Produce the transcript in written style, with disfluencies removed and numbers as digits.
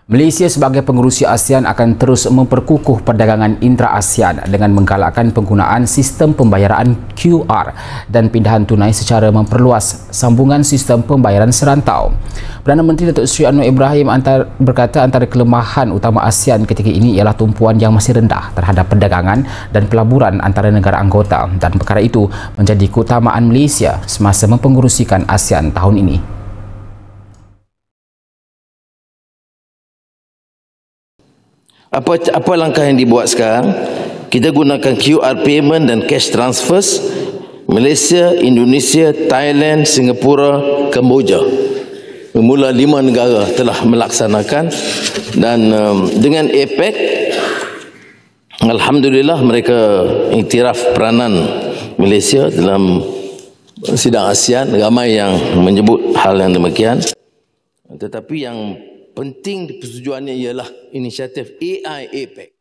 Malaysia sebagai pengerusi ASEAN akan terus memperkukuh perdagangan intra-ASEAN dengan menggalakkan penggunaan sistem pembayaran QR dan pindahan tunai secara memperluas sambungan sistem pembayaran serantau. Perdana Menteri Datuk Seri Anwar Ibrahim berkata antara kelemahan utama ASEAN ketika ini ialah tumpuan yang masih rendah terhadap perdagangan dan pelaburan antara negara anggota, dan perkara itu menjadi keutamaan Malaysia semasa mempengerusikan ASEAN tahun ini. Apa langkah yang dibuat sekarang? Kita gunakan QR payment dan cash transfers. Malaysia, Indonesia, Thailand, Singapura, Kemboja. Bermula 5 negara telah melaksanakan, dan dengan APEC, alhamdulillah mereka iktiraf peranan Malaysia dalam sidang ASEAN. Ramai yang menyebut hal yang demikian. Tetapi yang penting persetujuannya ialah inisiatif AI APEC.